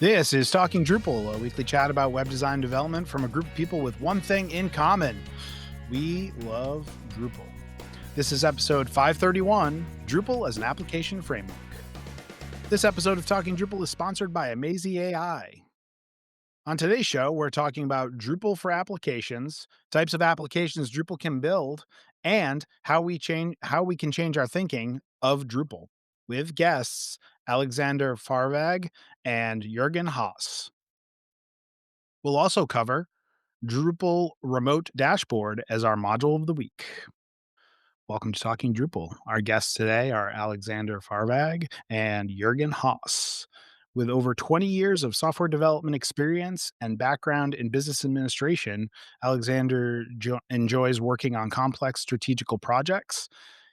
This is Talking Drupal, a weekly chat about web design development from a group of people with one thing in common. We love Drupal. This is episode 531, Drupal as an Application Framework. This episode of Talking Drupal is sponsored by Amazee.ai. On today's show, we're talking about Drupal for applications, types of applications Drupal can build, and how we can change our thinking of Drupal with guests Alexander Varwijk and Jürgen Haas. We'll also cover Drupal Remote Dashboard as our module of the week. Welcome to Talking Drupal. Our guests today are Alexander Varwijk and Jürgen Haas. With over 20 years of software development experience and background in business administration, Alexander enjoys working on complex strategical projects.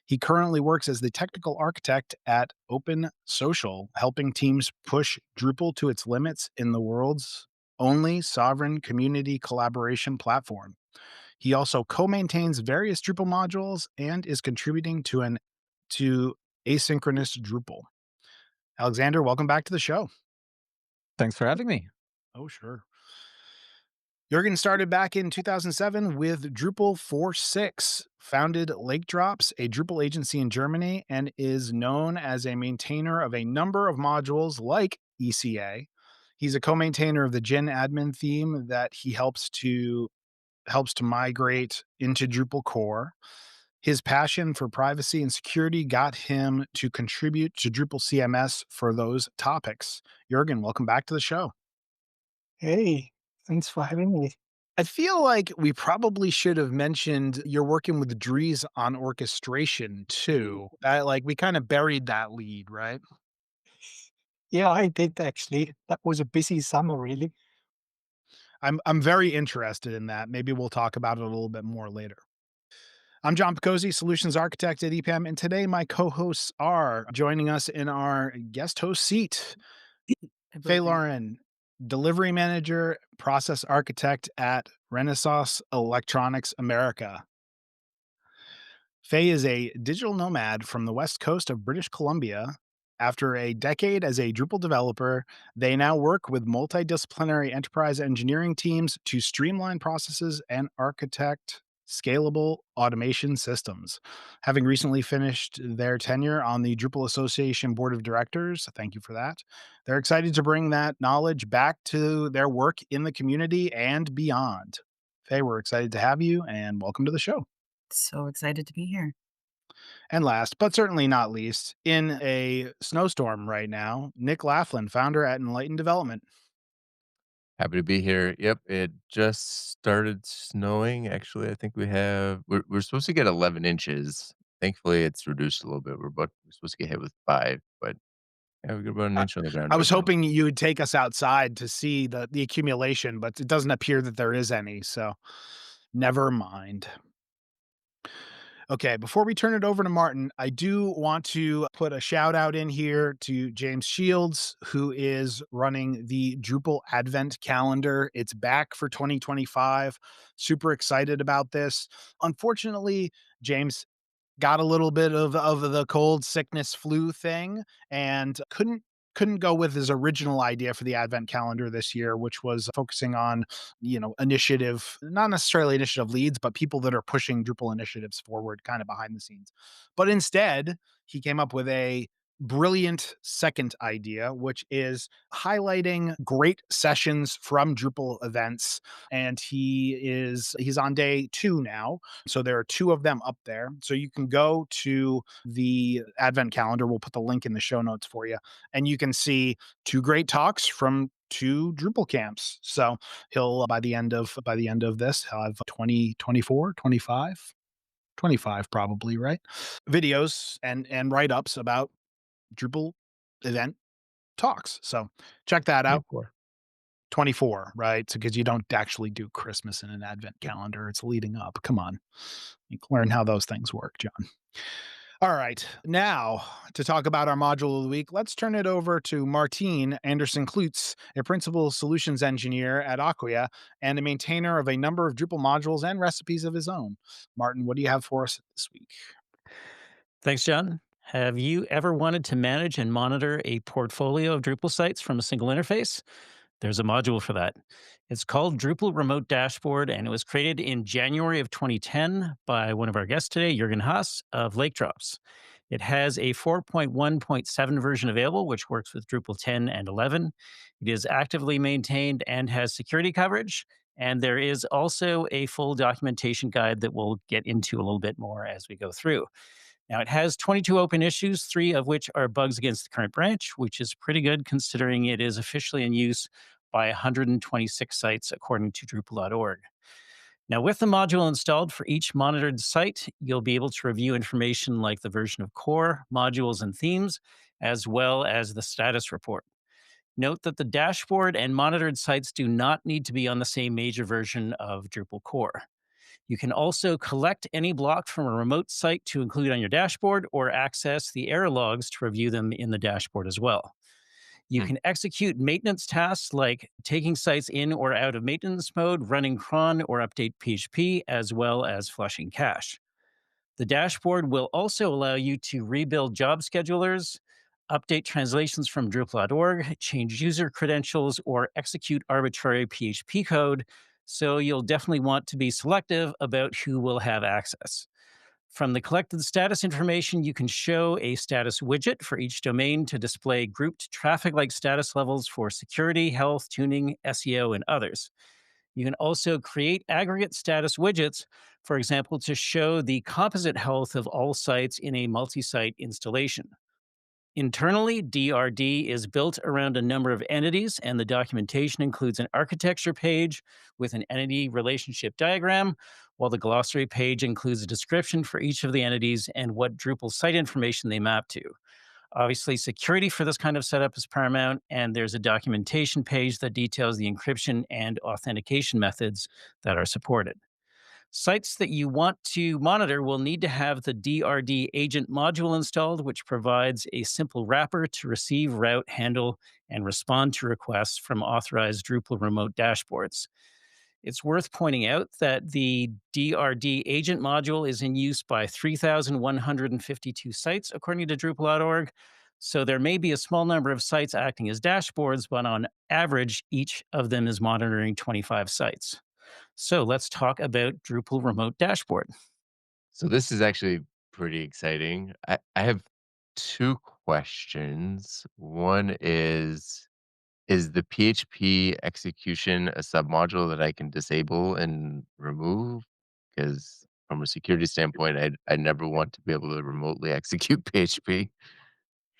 He currently works as the technical architect at Open Social, helping teams push Drupal to its limits in the world's only sovereign community collaboration platform. He also co-maintains various Drupal modules and is contributing to asynchronous Drupal. Alexander, welcome back to the show. Thanks for having me. Oh, sure. Jurgen started back in 2007 with Drupal 4.6, founded Lake Drops, a Drupal agency in Germany, and is known as a maintainer of a number of modules like ECA. He's a co-maintainer of the Gen admin theme that he helps to migrate into Drupal core. His passion for privacy and security got him to contribute to Drupal CMS for those topics. Jurgen, welcome back to the show. Hey, thanks for having me. I feel like we probably should have mentioned you're working with Dries on orchestration too. We kind of buried that lead, right? Yeah, I did actually. That was a busy summer, really. I'm very interested in that. Maybe we'll talk about it a little bit more later. I'm John Picozzi, Solutions Architect at EPAM, and today my co-hosts are joining us in our guest host seat. Faye Lauren, Delivery Manager, Process Architect at Renaissance Electronics America. Faye is a digital nomad from the west coast of British Columbia. After a decade as a Drupal developer, they now work with multidisciplinary enterprise engineering teams to streamline processes and architect scalable automation systems. Having recently finished their tenure on the Drupal Association Board of Directors, thank you for that. They're excited to bring that knowledge back to their work in the community and beyond. Faye, we're excited to have you and welcome to the show. So excited to be here. And last, but certainly not least, in a snowstorm right now, Nick Laughlin, founder at Enlightened Development. Happy to be here. Yep, it just started snowing. Actually, I think we're supposed to get 11 inches. Thankfully, it's reduced a little bit. We're supposed to get hit with 5, but yeah, we got about an I, inch on the ground I right was now. hoping you would take us outside to see the accumulation, but it doesn't appear that there is any, so never mind. Okay, before we turn it over to Martin, I do want to put a shout out in here to James Shields, who is running the Drupal Advent calendar. It's back for 2025. Super excited about this. Unfortunately, James got a little bit of the cold sickness flu thing and couldn't go with his original idea for the advent calendar this year, which was focusing on, initiative, not necessarily initiative leads, but people that are pushing Drupal initiatives forward kind of behind the scenes. But instead, he came up with a brilliant second idea, which is highlighting great sessions from Drupal events. And he's on day 2 now. So there are 2 of them up there. So you can go to the advent calendar. We'll put the link in the show notes for you. And you can see 2 great talks from 2 Drupal camps. So he'll by the end of this, he'll have 20, 24, 25, 25 probably, right? Videos and write-ups about Drupal event talks. So check that out. 24, right? So because you don't actually do Christmas in an advent calendar, it's leading up. Come on. You can learn how those things work, John. All right. Now, to talk about our module of the week, let's turn it over to Martin Anderson-Klutz, a principal solutions engineer at Acquia and a maintainer of a number of Drupal modules and recipes of his own. Martin, what do you have for us this week? Thanks, John. Have you ever wanted to manage and monitor a portfolio of Drupal sites from a single interface? There's a module for that. It's called Drupal Remote Dashboard, and it was created in January of 2010 by one of our guests today, Jürgen Haas of Lake Drops. It has a 4.1.7 version available, which works with Drupal 10 and 11. It is actively maintained and has security coverage. And there is also a full documentation guide that we'll get into a little bit more as we go through. Now, it has 22 open issues, three of which are bugs against the current branch, which is pretty good considering it is officially in use by 126 sites, according to Drupal.org. Now, with the module installed for each monitored site, you'll be able to review information like the version of core, modules, and themes, as well as the status report. Note that the dashboard and monitored sites do not need to be on the same major version of Drupal core. You can also collect any block from a remote site to include on your dashboard or access the error logs to review them in the dashboard as well. You Hmm. can execute maintenance tasks like taking sites in or out of maintenance mode, running cron or update PHP, as well as flushing cache. The dashboard will also allow you to rebuild job schedulers, update translations from Drupal.org, change user credentials, or execute arbitrary PHP code. So you'll definitely want to be selective about who will have access. From the collected status information, you can show a status widget for each domain to display grouped traffic like status levels for security, health, tuning, SEO, and others. You can also create aggregate status widgets, for example, to show the composite health of all sites in a multi site installation. Internally, DRD is built around a number of entities, and the documentation includes an architecture page with an entity relationship diagram, while the glossary page includes a description for each of the entities and what Drupal site information they map to. Obviously, security for this kind of setup is paramount, and there's a documentation page that details the encryption and authentication methods that are supported. Sites that you want to monitor will need to have the DRD agent module installed, which provides a simple wrapper to receive, route, handle, and respond to requests from authorized Drupal remote dashboards. It's worth pointing out that the DRD agent module is in use by 3,152 sites, according to Drupal.org. So there may be a small number of sites acting as dashboards, but on average, each of them is monitoring 25 sites. So let's talk about Drupal Remote Dashboard. So this is actually pretty exciting. I have two questions. One is the PHP execution a submodule that I can disable and remove? Because from a security standpoint, I never want to be able to remotely execute PHP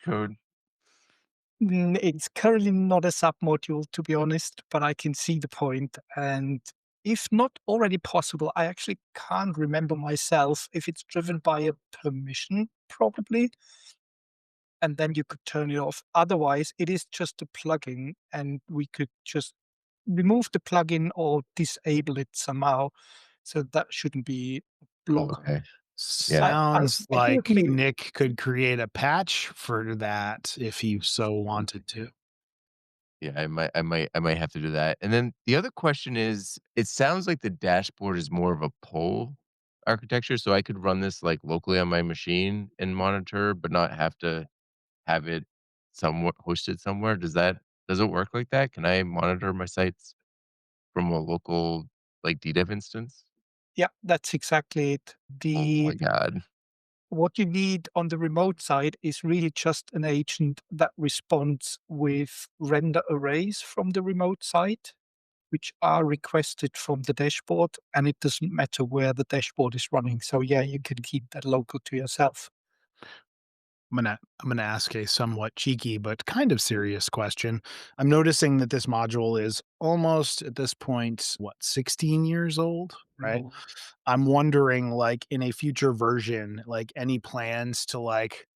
code. It's currently not a submodule, to be honest, but I can see the point. And if not already possible, I actually can't remember myself if it's driven by a permission, probably, and then you could turn it off. Otherwise, it is just a plugin, and we could just remove the plugin or disable it somehow. So that shouldn't be a Oh, block. okay. Yeah. Sounds I hear like me. Nick could create a patch for that if he so wanted to. Yeah, I might have to do that. And then the other question is, it sounds like the dashboard is more of a pull architecture, so I could run this like locally on my machine and monitor, but not have to have it somewhere hosted somewhere. Does it work like that? Can I monitor my sites from a local like DDEV instance? Yeah, that's exactly it. Oh my god. What you need on the remote side is really just an agent that responds with render arrays from the remote side, which are requested from the dashboard, and it doesn't matter where the dashboard is running. So yeah, you can keep that local to yourself. I'm gonna ask a somewhat cheeky but kind of serious question. I'm noticing that this module is almost at this point, what, 16 years old, right? No. I'm wondering, like, in a future version, like, any plans to, like,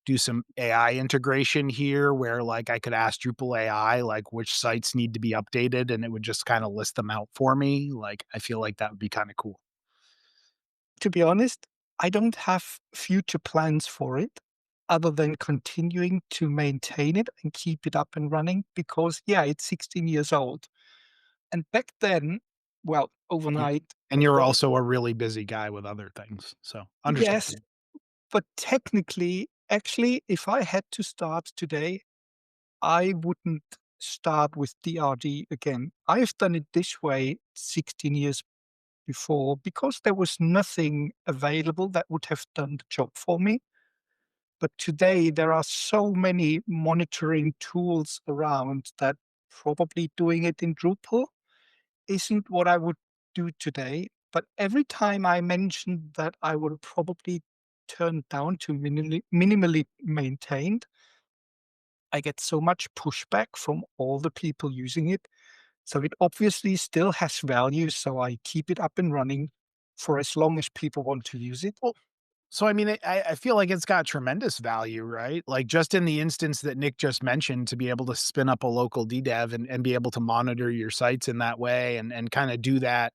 do some AI integration here where, like, I could ask Drupal AI, like, which sites need to be updated, and it would just kinda list them out for me? Like, I feel like that would be kinda cool. To be honest, I don't have future plans for it other than continuing to maintain it and keep it up and running because, yeah, it's 16 years old. And back then, well, Y overnight, and you're well, also a really busy guy with other things, so yes, understandable. but technically, Actually, if I had to start today, I wouldn't start with DRD again. I've done it this way 16 years before because there was nothing available that would have done the job for me. But today there are so many monitoring tools around that probably doing it in Drupal isn't what I would do today. But every time I mention that I will probably turn down to minimally maintained, I get so much pushback from all the people using it. So it obviously still has value. So I keep it up and running for as long as people want to use it. So, I mean, I feel like it's got tremendous value, right? Like just in the instance that Nick just mentioned, to be able to spin up a local DDEV and be able to monitor your sites in that way and kind of do that,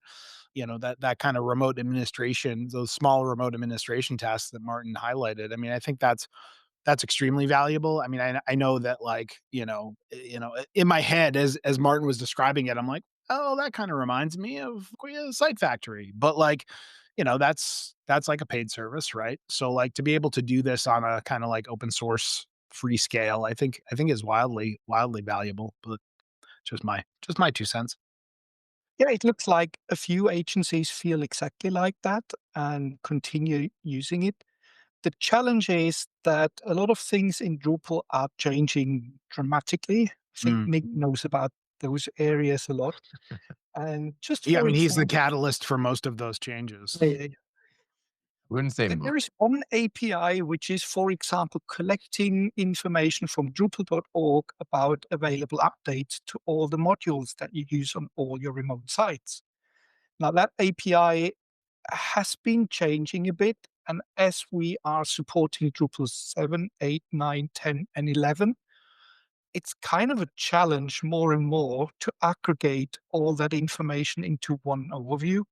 that kind of remote administration, those small remote administration tasks that Martin highlighted. I mean, I think that's extremely valuable. I mean, I know that like, in my head as Martin was describing it, I'm like, "Oh, that kind of reminds me of Site Factory." But like, that's like a paid service, right? So like to be able to do this on a kind of like open source free scale, I think is wildly valuable, but just my 2 cents. Yeah, it looks like a few agencies feel exactly like that and continue using it. The challenge is that a lot of things in Drupal are changing dramatically. I think Mm. Nick knows about those areas a lot. And just Yeah, I for mean, he's the example, catalyst for most of those changes. Wouldn't say there is one API which is, for example, collecting information from Drupal.org about available updates to all the modules that you use on all your remote sites. Now, that API has been changing a bit. And as we are supporting Drupal 7, 8, 9, 10, and 11, it's kind of a challenge more and more to aggregate all that information into one overview.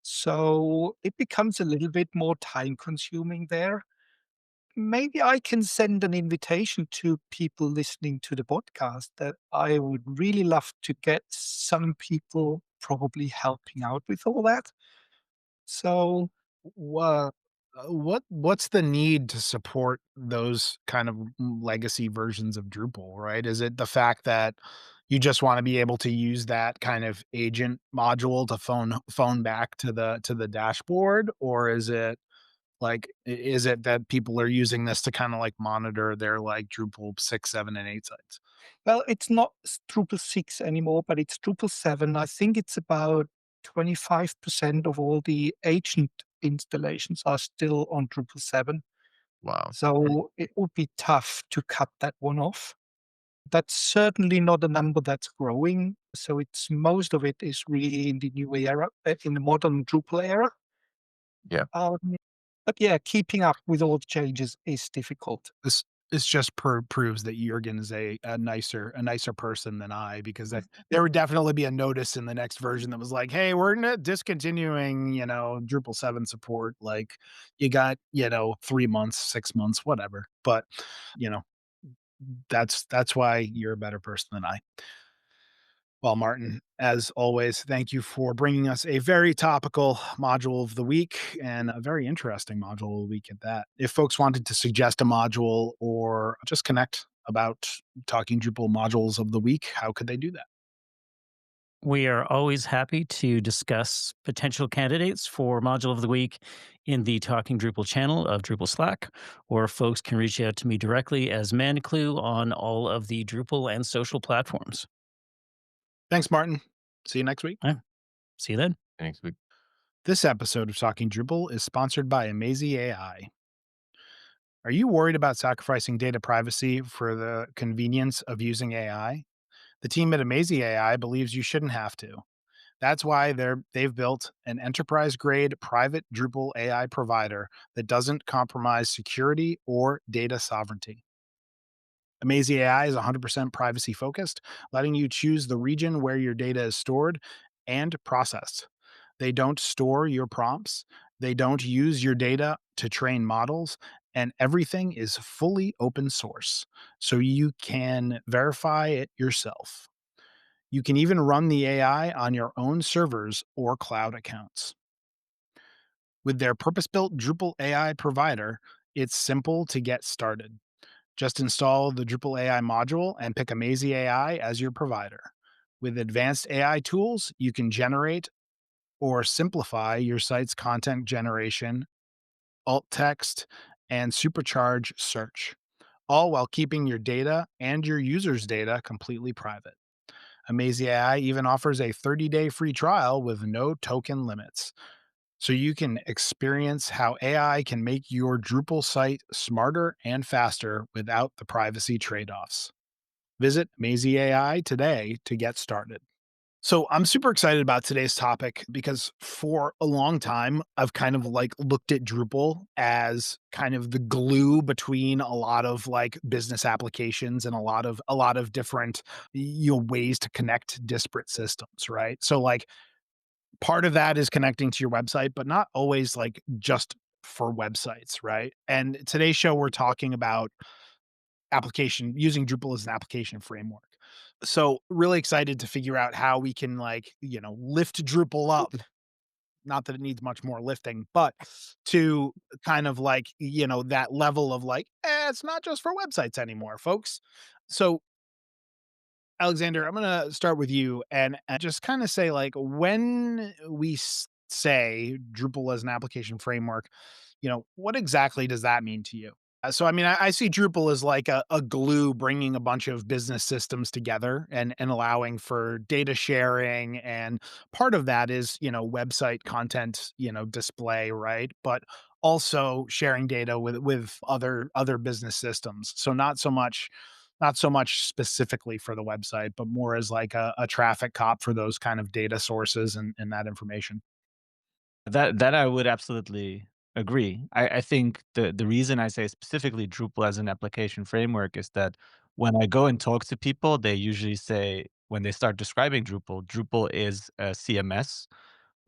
So it becomes a little bit more time consuming there. Maybe I can send an invitation to people listening to the podcast that I would really love to get some people probably helping out with all that. So Wha what's the need to support those kind of legacy versions of Drupal, right? Is it the fact that you just wanna be able to use that kind of agent module to phone back to the dashboard? Or is it like, is it that people are using this to kinda, like, monitor their, like, Drupal 6, 7, and 8 sites? well, it's not Drupal 6 anymore, but it's Drupal 7. I think it's about 25% of all the agent installations are still on Drupal 7. wow. So it would be tough to cut that one off. That's certainly not a number that's growing. So it's most of it is really in the new era, in the modern Drupal era. Yeah. Um, but yeah, keeping up with all the changes is difficult. This just proves that Jurgen is a nicer person than I, because there would definitely be a notice in the next version that was like, "Hey, we're discontinuing, Drupal 7 support." Like, you got, 3 months, 6 months, whatever. But, you know, that's why you're a better person than I. Well, Martin, as always, thank you for bringing us a very topical module of the week and a very interesting module of the week at that. If folks wanted to suggest a module or just connect about talking Drupal modules of the week, how could they do that? We are always happy to discuss potential candidates for Module of the Week in the Talking Drupal channel of Drupal Slack, or folks can reach out to me directly as Manclue on all of the Drupal and social platforms. Thanks, Martin. See you next week. See you then. Next week. This episode of Talking Drupal is sponsored by Amazee.ai. Are you worried about sacrificing data privacy for the convenience of using AI? The team at Amazee.ai believes you shouldn't have to. That's why they've built an enterprise-grade private Drupal AI provider that doesn't compromise security or data sovereignty. Amazee AI is 100% privacy focused, letting you choose the region where your data is stored and processed. They don't store your prompts, they don't use your data to train models, and everything is fully open source, so you can verify it yourself. You can even run the AI on your own servers or cloud accounts. With their purpose built Drupal AI provider, It's simple to get started. Just install the Drupal AI module and pick Amazee AI as your provider. With advanced AI tools, you can generate or simplify your site's content generation, alt text, and supercharge search, all while keeping your data and your users' data completely private. Amazee AI even offers a 30-day free trial with no token limits. So you can experience how AI can make your Drupal site smarter and faster without the privacy trade offs. Visit Amazee AI today to get started. So I'm super excited about today's topic because for a long time, I've kind of like looked at Drupal as kind of the glue between a lot of like business applications and a lot of different ways to connect disparate systems, right? So like part of that is connecting to your website, but not always like just for websites, right? And today's show, we're talking about using Drupal as an application framework. So really excited to figure out how we can like, lift Drupal up. Not that it needs much more lifting, but to kind of like, that level of like, it's not just for websites anymore, folks. So Alexander, I'm gonna start with you and just kind of say like when we say Drupal as an application framework, what exactly does that mean to you? So I mean, I see Drupal as like a glue bringing a bunch of business systems together and allowing for data sharing, and part of that is website content display, right? But also sharing data with other business systems. So not so much specifically for the website, but more as like a traffic cop for those kind of data sources and that information. That I would absolutely agree. I think the reason I say specifically Drupal as an application framework is that when I go and talk to people, they usually say when they start describing Drupal, Drupal is a CMS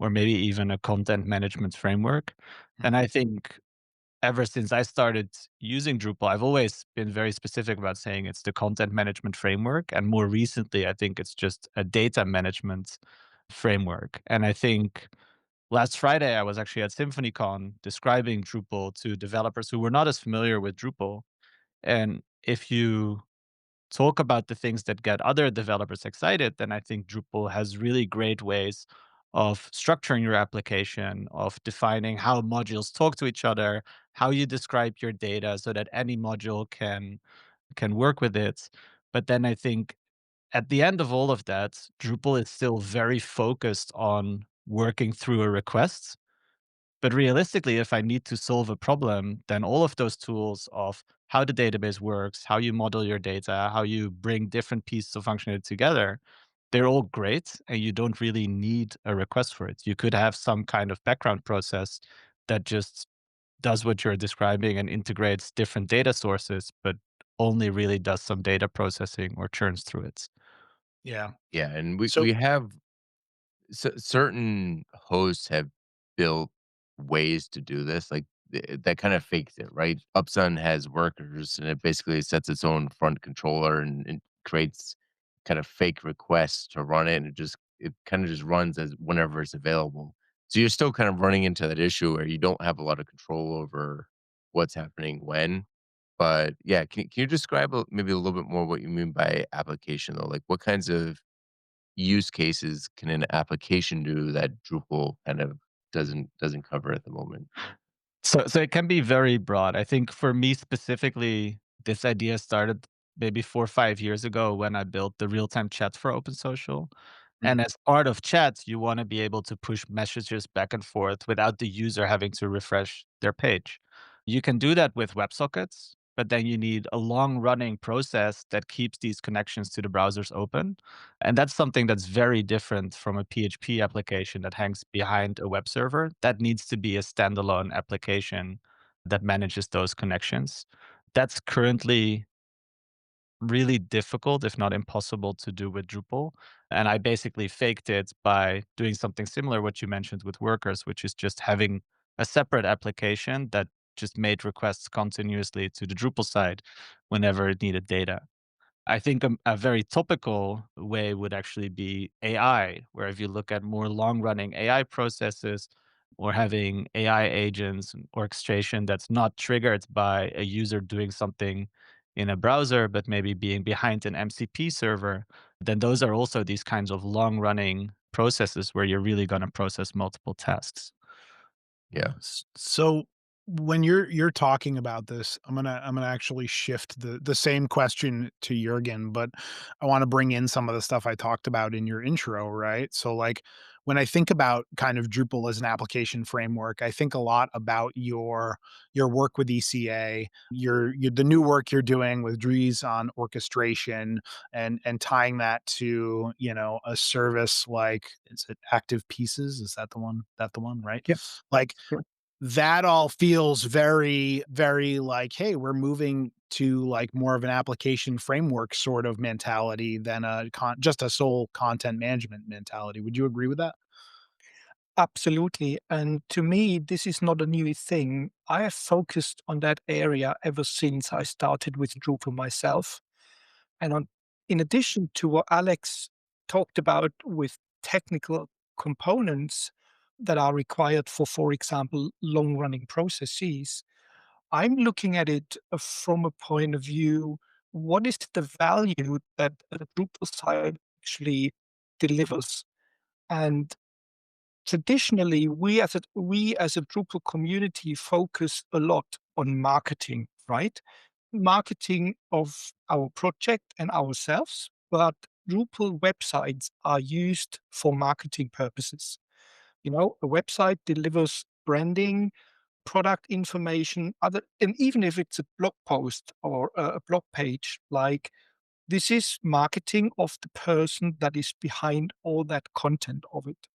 or maybe even a content management framework. And Mhm. I think ever since I started using Drupal, I've always been very specific about saying it's the content management framework. And more recently, I think it's just a data management framework. And I think last Friday, I was actually at SymphonyCon describing Drupal to developers who were not as familiar with Drupal. And if you talk about the things that get other developers excited, then I think Drupal has really great ways of structuring your application, of defining how modules talk to each other, how you describe your data so that any module can work with it. But then I think at the end of all of that, Drupal is still very focused on working through a request, but realistically, if I need to solve a problem, then all of those tools of how the database works, how you model your data, how you bring different pieces of functionality together, they're all great. And you don't really need a request for it. You could have some kind of background process that just does what you're describing and integrates different data sources, but only really does some data processing or churns through it. Yeah. Yeah, and we So we have certain hosts have built ways to do this, like, that kind of fakes it, right? Upsun has workers, and it basically sets its own front controller and creates kind of fake requests to run it, and it kinda just runs as whenever it's available. So you're still kind of running into that issue where you don't have a lot of control over what's happening when. But, yeah, can you describe maybe a little bit more what you mean by application, though? Like, what kinds of use cases can an application do that Drupal kind of doesn't cover at the moment? So it can be very broad. I think for me specifically, this idea started maybe 4 or 5 years ago when I built the real-time chat for Open Social. And Mhm. as part of chats, you want to be able to push messages back and forth without the user having to refresh their page. You can do that with WebSockets, but then you need a long running process that keeps these connections to the browsers open. And that's something that's very different from a PHP application that hangs behind a web server. That needs to be a standalone application that manages those connections. That's currently really difficult, if not impossible, to do with Drupal. And I basically faked it by doing something similar, what you mentioned with workers, which is just having a separate application that just made requests continuously to the Drupal side whenever it needed data. I think a very topical way would actually be AI, where if you look at more long running AI processes, or having AI agents and orchestration that's not triggered by a user doing something in a browser, but maybe being behind an MCP server, then those are also these kinds of long running processes where you're really going to process multiple tasks. Yeah. So when you're talking about this, I'm gonna actually shift the same question to Jurgen, but I want to bring in some of the stuff I talked about in your intro, right? So like when I think about kind of Drupal as an application framework, I think a lot about your work with ECA, your the new work you're doing with Dries on orchestration and tying that to, a service like is it Active Pieces? Is that the one? That the one, right? Yeah, Like sure. that all feels very, very like, hey, we're moving to like more of an application framework sort of mentality than just a sole content management mentality. Would you agree with that? Absolutely. And to me, this is not a new thing. I have focused on that area ever since I started with Drupal myself. And in addition to what Alex talked about with technical components that are required for example, long running processes, I'm looking at it from a point of view, what is the value that a Drupal site actually delivers? And traditionally, we as a Drupal community focus a lot on marketing, right? Marketing of our project and ourselves, but Drupal websites are used for marketing purposes. A website delivers branding, product information, other, and even if it's a blog post or a blog page, like this is marketing of the person that is behind all that content of it.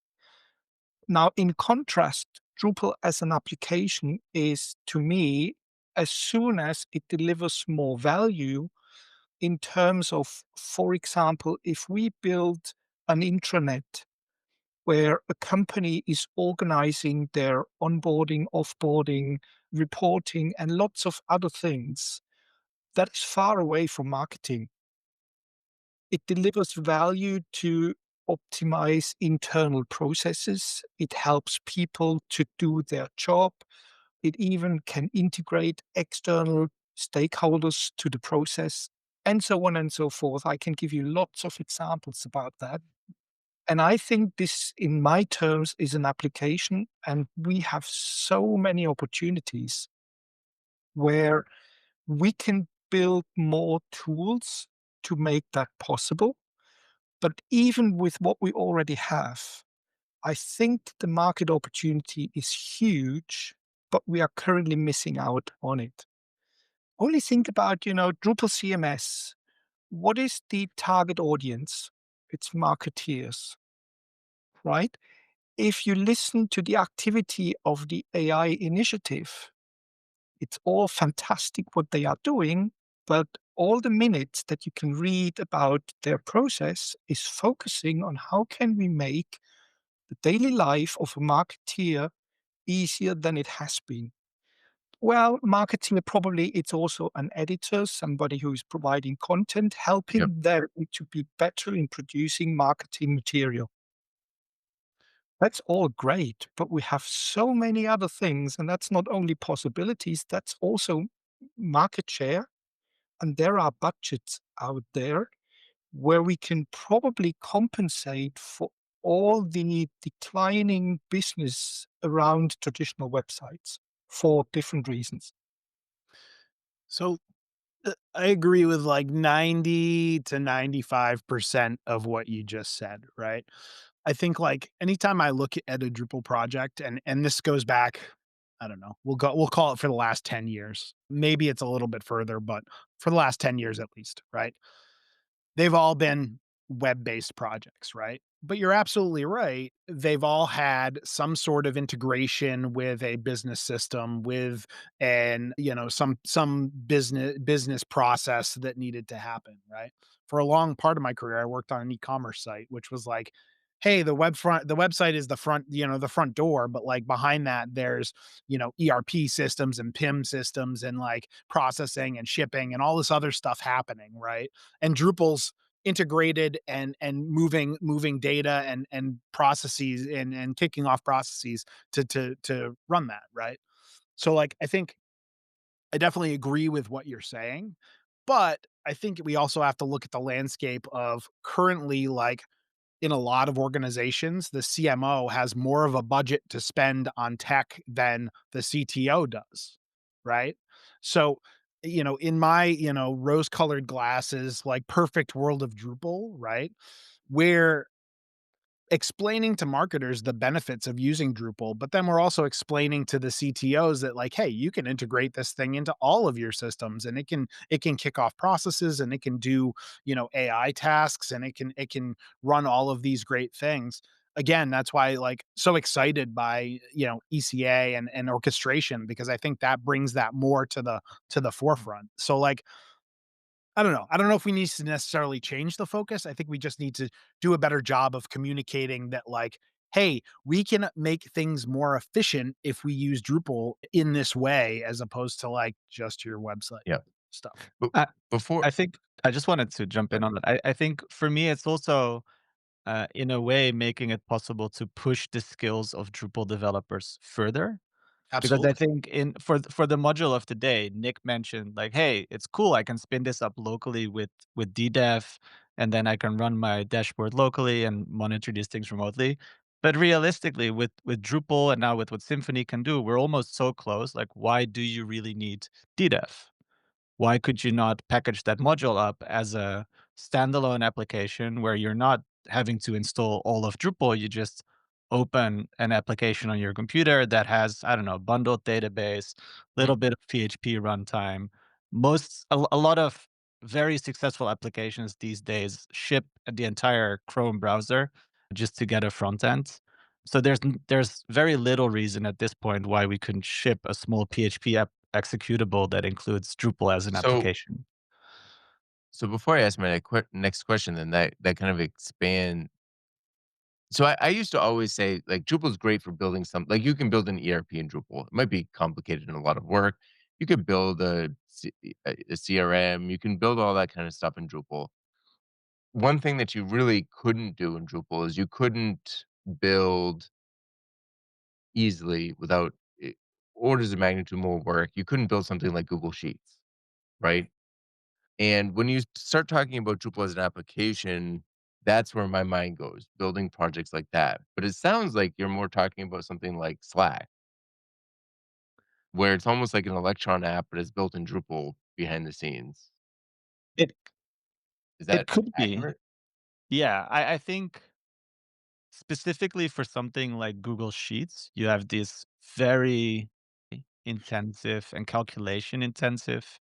Now, in contrast, Drupal as an application is, to me, as soon as it delivers more value in terms of, for example, if we build an intranet where a company is organizing their onboarding, offboarding, reporting, and lots of other things, that is far away from marketing. It delivers value to optimize internal processes. It helps people to do their job. It even can integrate external stakeholders to the process, and so on and so forth. I can give you lots of examples about that. And I think this, in my terms, is an application, and we have so many opportunities where we can build more tools to make that possible. But even with what we already have, I think the market opportunity is huge, but we are currently missing out on it. Only think about, Drupal CMS. What is the target audience? It's marketeers, right? If you listen to the activity of the AI initiative, it's all fantastic what they are doing, but all the minutes that you can read about their process is focusing on how can we make the daily life of a marketeer easier than it has been. Well, marketing probably it's also an editor, somebody who is providing content, Yep. helping them to be better in producing marketing material. That's all great, but we have so many other things, and that's not only possibilities, that's also market share. And there are budgets out there where we can probably compensate for all the declining business around traditional websites for different reasons. So I agree with like 90 to 95% of what you just said, right? I think like anytime I look at a Drupal project and this goes back, I don't know, we'll call it for the last 10 years. Maybe it's a little bit further, but for the last 10 years at least, right? They've all been web-based projects, right? But you're absolutely right. They've all had some sort of integration with a business system, with some business process that needed to happen, right? For a long part of my career, I worked on an e-commerce site, which was like, hey, the website is the front, the front door, but like behind that, there's, ERP systems and PIM systems and like processing and shipping and all this other stuff happening, right? And Drupal's integrated and moving data and processes and kicking off processes to run that, right? So like I think I definitely agree with what you're saying, but I think we also have to look at the landscape of currently, like, in a lot of organizations, the CMO has more of a budget to spend on tech than the CTO does, right? So, in my, rose-colored glasses, like, perfect world of Drupal, right? Where explaining to marketers the benefits of using Drupal, but then we're also explaining to the CTOs that, like, hey, you can integrate this thing into all of your systems and it can kick off processes and it can do, AI tasks and it can run all of these great things. Again, that's why like so excited by, ECA and orchestration because I think that brings that more to the forefront. So like I don't know. I don't know if we need to necessarily change the focus. I think we just need to do a better job of communicating that, like, hey, we can make things more efficient if we use Drupal in this way, as opposed to like just your website Yeah. stuff. But I, before I think I just wanted to jump in on that. I think for me, it's also in a way making it possible to push the skills of Drupal developers further. Because I Absolutely. think for the module of today, Nick mentioned like, "Hey, it's cool. I can spin this up locally with DDEV, and then I can run my dashboard locally and monitor these things remotely." But realistically, with Drupal and now with what Symfony can do, we're almost so close. Like, why do you really need DDEV? Why could you not package that module up as a standalone application where you're not having to install all of Drupal? You just open an application on your computer that has, I don't know, bundled database, little bit of PHP runtime. A lot of very successful applications these days ship the entire Chrome browser just to get a front end. So there's very little reason at this point why we couldn't ship a small PHP app executable that includes Drupal as an so application. so before I ask my next question, then that kind of expand. So I used to always say like Drupal's great for building some like you can build an ERP in Drupal. It might be complicated and a lot of work. You could build a CRM. You can build all that kind of stuff in Drupal. One thing that you really couldn't do in Drupal is you couldn't build easily without orders of magnitude more work. You couldn't build something like Google Sheets, right? And when you start talking about Drupal as an application, that's where my mind goes, building projects like that. But it sounds like you're more talking about something like Slack, where it's almost like an Electron app, but it's built in Drupal behind the scenes. It Is it that could be. accurate? Yeah, I think specifically for something like Google Sheets, you have this very intensive and calculation intensive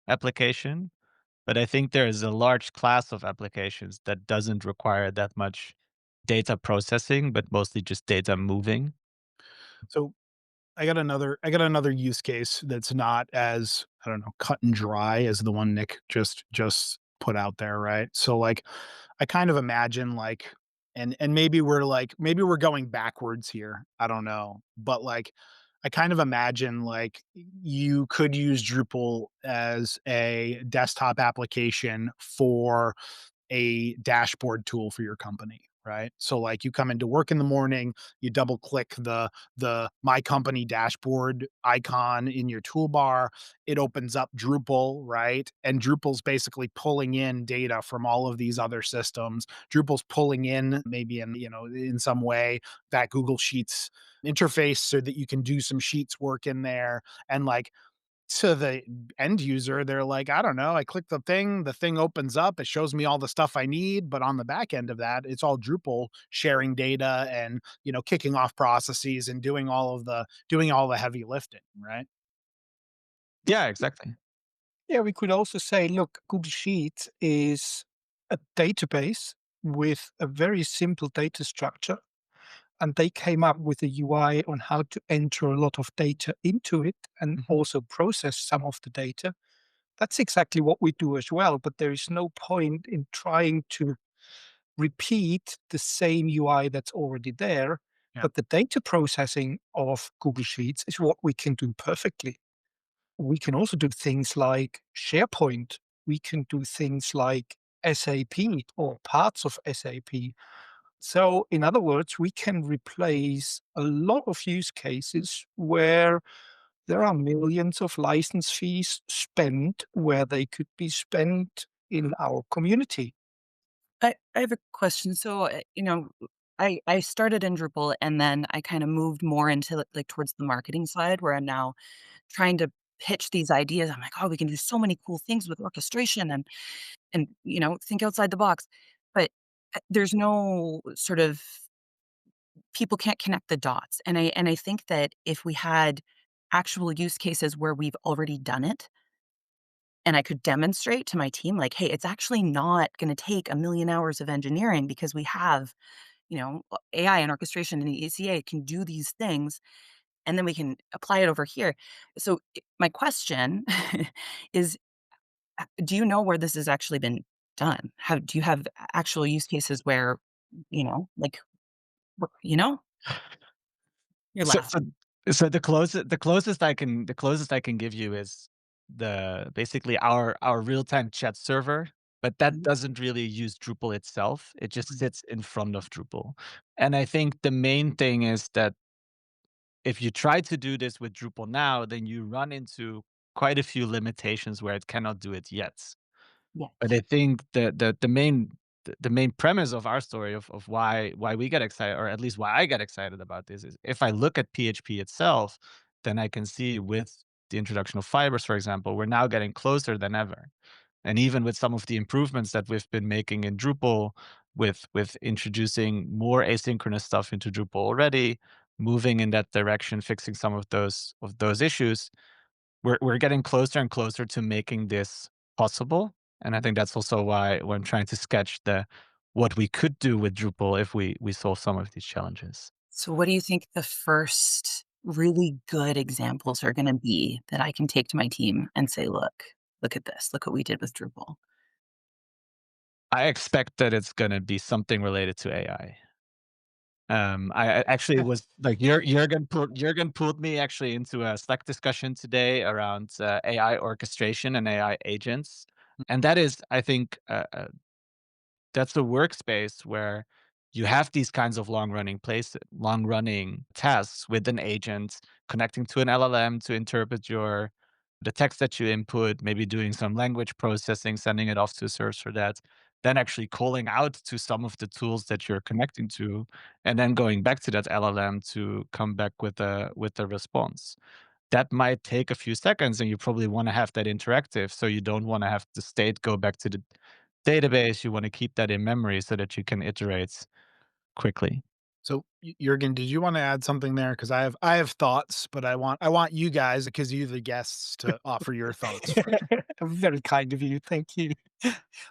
application. But I think there is a large class of applications that doesn't require that much data processing, but mostly just data moving. So I got another use case that's not as, I don't know, cut and dry as the one Nick just put out there, right? So like I kind of imagine like and maybe we're going backwards here. I don't know. But like I kind of imagine like you could use Drupal as a desktop application for a dashboard tool for your company, right? So like you come into work in the morning, you double click the my company dashboard icon in your toolbar, it opens up Drupal, right? And Drupal's basically pulling in data from all of these other systems. Drupal's pulling in maybe in some way that Google Sheets interface so that you can do some Sheets work in there and like to the end user, they're like, I don't know, I click the thing opens up, it shows me all the stuff I need, but on the back end of that, it's all Drupal sharing data and, kicking off processes and doing all the heavy lifting, right? Yeah, exactly. Yeah, we could also say, look, Google Sheets is a database with a very simple data structure. And they came up with a UI on how to enter a lot of data into it and Mhm. also process some of the data. That's exactly what we do as well. But there is no point in trying to repeat the same UI that's already there. Yeah. But the data processing of Google Sheets is what we can do perfectly. We can also do things like SharePoint. We can do things like SAP or parts of SAP. So, in other words, we can replace a lot of use cases where there are millions of license fees spent where they could be spent in our community. I have a question. So, I started in Drupal and then I kind of moved more into like towards the marketing side where I'm now trying to pitch these ideas. I'm like, oh, we can do so many cool things with orchestration and think outside the box. But there's no sort of people can't connect the dots. And I think that if we had actual use cases where we've already done it and I could demonstrate to my team, like, hey, it's actually not going to take a million hours of engineering because we have, AI and orchestration and the ECA can do these things, and then we can apply it over here. So my question is, do you know where this has actually been done? Do you have actual use cases where, like, you know, you're So, laughing. so the closest I can give you is the basically our real-time chat server, but that Mhm. doesn't really use Drupal itself. It just Mhm. sits in front of Drupal. And I think the main thing is that if you try to do this with Drupal now, then you run into quite a few limitations where it cannot do it yet. Yeah. But I think the main premise of our story of why we get excited, or at least why I get excited about this, is if I look at PHP itself, then I can see with the introduction of fibers, for example, we're now getting closer than ever. And even with some of the improvements that we've been making in Drupal, with introducing more asynchronous stuff into Drupal already, moving in that direction, fixing some of those issues, we're getting closer and closer to making this possible. And I think that's also why when I'm trying to sketch the what we could do with Drupal if we solve some of these challenges. So what do you think the first really good examples are gonna be that I can take to my team and say, look at this. Look what we did with Drupal." I expect that it's gonna be something related to AI. I actually was like Jurgen pulled me actually into a Slack discussion today around AI orchestration and AI agents, and that is, I think, that's the workspace where you have these kinds of long running tasks with an agent connecting to an LLM to interpret the text that you input, maybe doing some language processing, sending it off to a source for that, then actually calling out to some of the tools that you're connecting to, and then going back to that LLM to come back with a response. That might take a few seconds, and you probably want to have that interactive. So you don't want to have the state go back to the database. You want to keep that in memory so that you can iterate quickly. So, Jurgen, did you want to add something there? Because I have thoughts, but I want you guys, because you're the guests, to offer your thoughts first. Very kind of you. Thank you.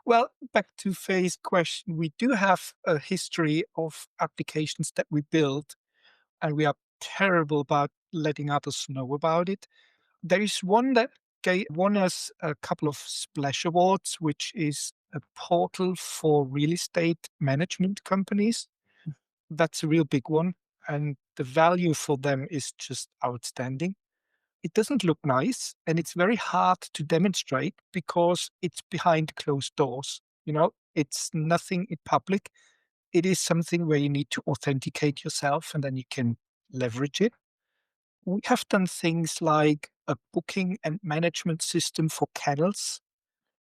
Well, back to Faye's question. We do have a history of applications that we build, and we are terrible about letting others know about it. There is one that won us a couple of splash awards, which is a portal for real estate management companies. That's a real big one, and the value for them is just outstanding. It doesn't look nice, and it's very hard to demonstrate because it's behind closed doors. It's nothing in public. It is something where you need to authenticate yourself and then you can leverage it. We have done things like a booking and management system for kennels,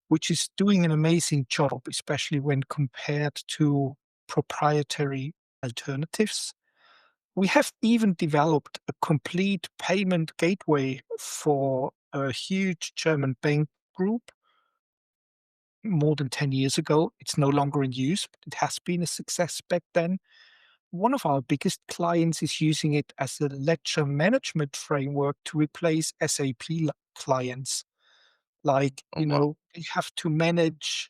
which is doing an amazing job, especially when compared to proprietary alternatives. We have even developed a complete payment gateway for a huge German bank group more than 10 years ago. It's no longer in use, but it has been a success back then. One of our biggest clients is using it as a ledger management framework to replace SAP clients. Like, Oh, wow. they have to manage,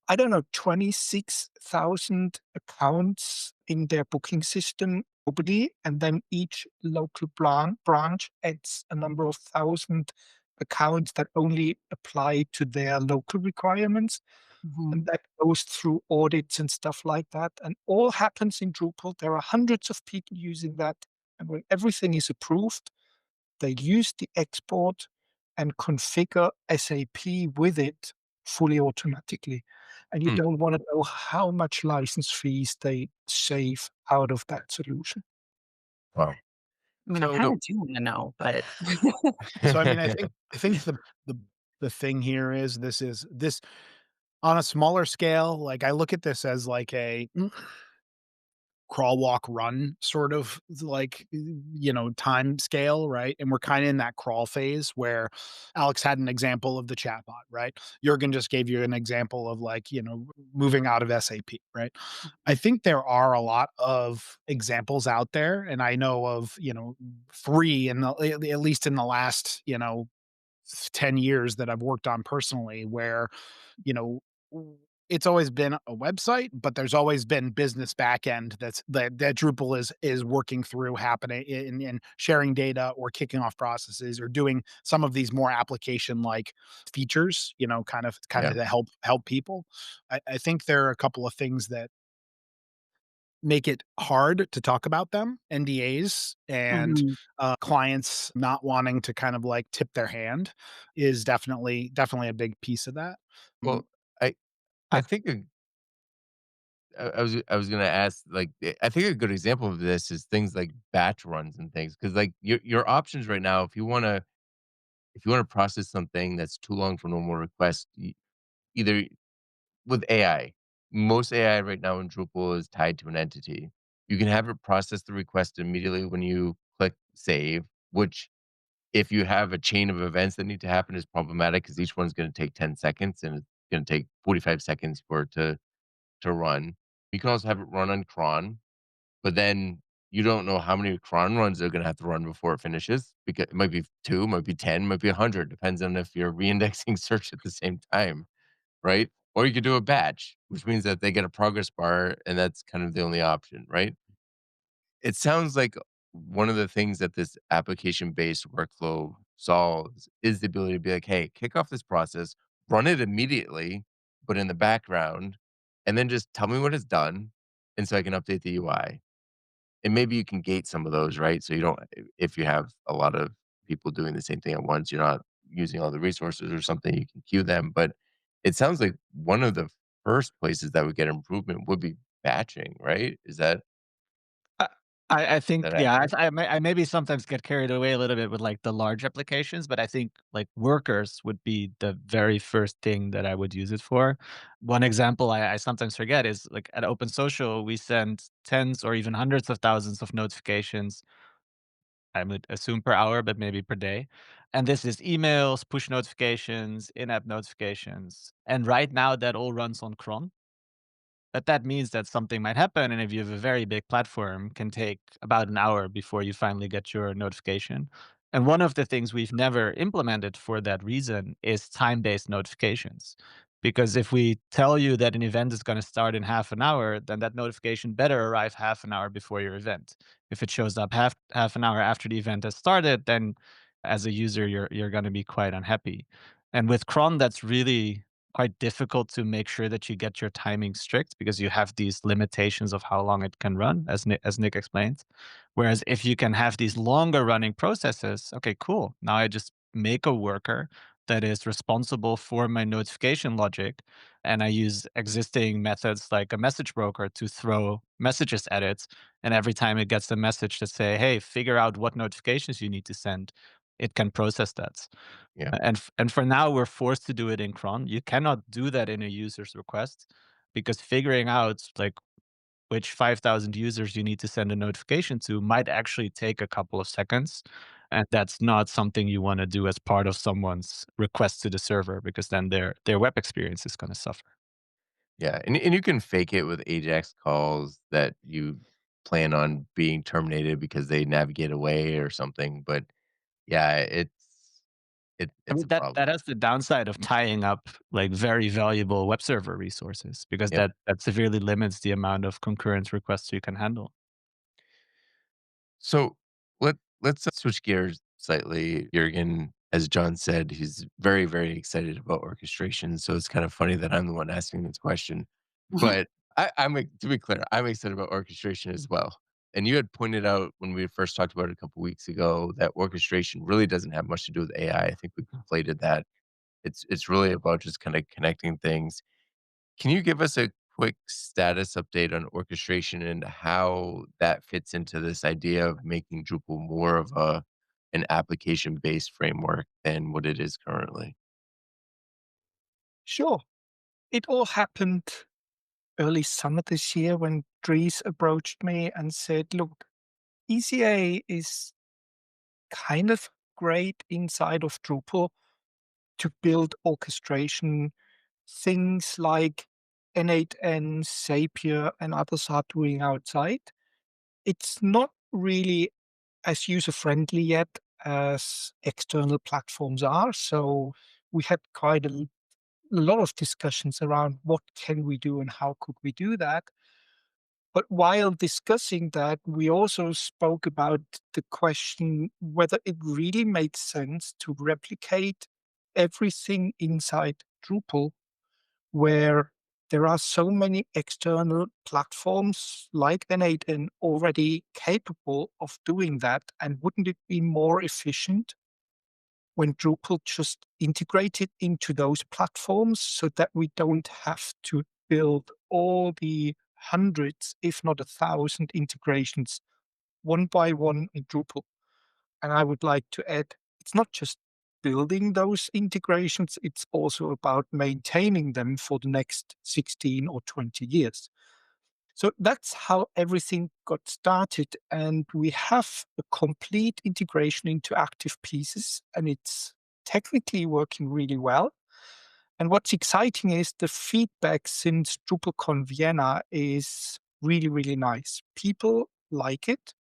I don't know, 26,000 accounts in their booking system globally, and then each local branch adds a number of thousand accounts that only apply to their local requirements, and Mhm. that goes through audits and stuff like that, and all happens in Drupal. There are hundreds of people using that, and when everything is approved, they use the export and configure SAP with it fully automatically. and you Hmm. don't want to know how much license fees they save out of that solution. Wow. I mean, I So kinda So do wanna know, but so I mean, I think the the thing here is this on a smaller scale, like, I look at this as like a crawl, walk, run sort of like, time scale, right? And we're kinda in that crawl phase where Alex had an example of the chatbot, right? Jurgen just gave you an example of like, moving out of SAP, right? I think there are a lot of examples out there, and I know of, 3 in the at least in the last, 10 years that I've worked on personally where, you know, it's always been a website, but there's always been business backend that Drupal is working through happening in sharing data or kicking off processes or doing some of these more application like features, kind of yeah. to help people. I think there are a couple of things that make it hard to talk about them, NDAs and, Mhm. clients not wanting to kind of, like, tip their hand is definitely a big piece of that. Mm, Well, I I uh, think I was gonna ask, like, I think a good example of this is things like batch runs and things, because like, your options right now, if you wanna process something that's too long for normal request, either with AI, most AI right now in Drupal is tied to an entity. You can have it process the request immediately when you click save, which if you have a chain of events that need to happen is problematic because each one's gonna take 10 seconds and it's gonna take 45 seconds for it to run. You can also have it run on cron, but then you don't know how many cron runs they're gonna have to run before it finishes, because it might be 2, might be 10, might be 100, depends on if you're reindexing search at the same time, right? Or you could do a batch, which means that they get a progress bar, and that's kind of the only option, right? It sounds like one of the things that this application-based workflow solves is the ability to be like, "Hey, kick off this process, run it immediately, but in the background, and then just tell me when it's done, and so I can update the UI." And maybe you can gate some of those, right? So you don't, if you have a lot of people doing the same thing at once, you're not using all the resources or something, you can queue them. But it sounds like one of the first places that would get improvement would be batching, right? Is that I I think, that yeah, accurate? I maybe sometimes get carried away a little bit with, like, the large applications, but I think, like, workers would be the very first thing that I would use it for. One example I sometimes forget is, like, at Open Social, we send tens or even hundreds of thousands of notifications, I would assume per hour, but maybe per day, and this is emails, push notifications, in-app notifications, and right now that all runs on cron. But that means that something might happen, and if you have a very big platform, can take about an hour before you finally get your notification. And one of the things we've never implemented for that reason is time-based notifications. Because if we tell you that an event is going to start in half an hour, then that notification better arrive half an hour before your event. If it shows up half an hour after the event has started, then as a user, you're going to be quite unhappy. And with cron, that's really quite difficult to make sure that you get your timing strict because you have these limitations of how long it can run, as Nick explained. Whereas if you can have these longer running processes, okay, cool. Now I just make a worker that is responsible for my notification logic, and I use existing methods like a message broker to throw messages at it. And every time it gets a message to say, "Hey, figure out what notifications you need to send," it can process that. Yeah. And for now, we're forced to do it in cron. You cannot do that in a user's request because figuring out like which 5,000 users you need to send a notification to might actually take a couple of seconds. And that's not something you want to do as part of someone's request to the server because then their web experience is going to suffer. Yeah, and you can fake it with AJAX calls that you plan on being terminated because they navigate away or something, but yeah, I it's mean a that problem. has the downside of tying up like very valuable web server resources because Yep. that severely limits the amount of concurrent requests you can handle. So let's switch gears slightly. Jurgen, as John said, he's very, very excited about orchestration. So it's kind of funny that I'm the one asking this question. But to be clear, I'm excited about orchestration as well. And you had pointed out when we first talked about it a couple weeks ago that orchestration really doesn't have much to do with AI. I think we conflated that. It's really about just kind of connecting things. Can you give us a quick status update on orchestration and how that fits into this idea of making Drupal more of an application-based framework than what it is currently? Sure. It all happened early summer this year when Dries approached me and said, look, ECA is kind of great inside of Drupal to build orchestration, things like N8N, Zapier, and others are doing outside. It's not really as user friendly yet as external platforms are. So we had quite a lot of discussions around what can we do and how could we do that. But while discussing that, we also spoke about the question whether it really makes sense to replicate everything inside Drupal, where there are so many external platforms like N8N already capable of doing that. And wouldn't it be more efficient when Drupal just integrated into those platforms so that we don't have to build all the hundreds, if not 1,000 integrations one by one in Drupal? And I would like to add, it's not just building those integrations, it's also about maintaining them for the next 16 or 20 years. So that's how everything got started. And we have a complete integration into active pieces, and it's technically working really well. And what's exciting is the feedback since DrupalCon Vienna is really, really nice. People like it.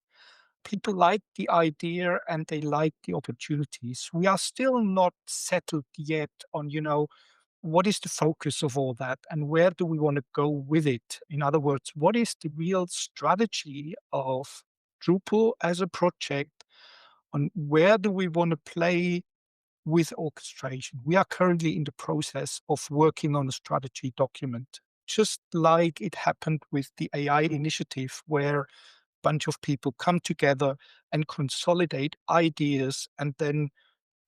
People like the idea and they like the opportunities. We are still not settled yet on, what is the focus of all that and where do we want to go with it? In other words, what is the real strategy of Drupal as a project on where do we want to play with orchestration? We are currently in the process of working on a strategy document, just like it happened with the AI initiative, where a bunch of people come together and consolidate ideas and then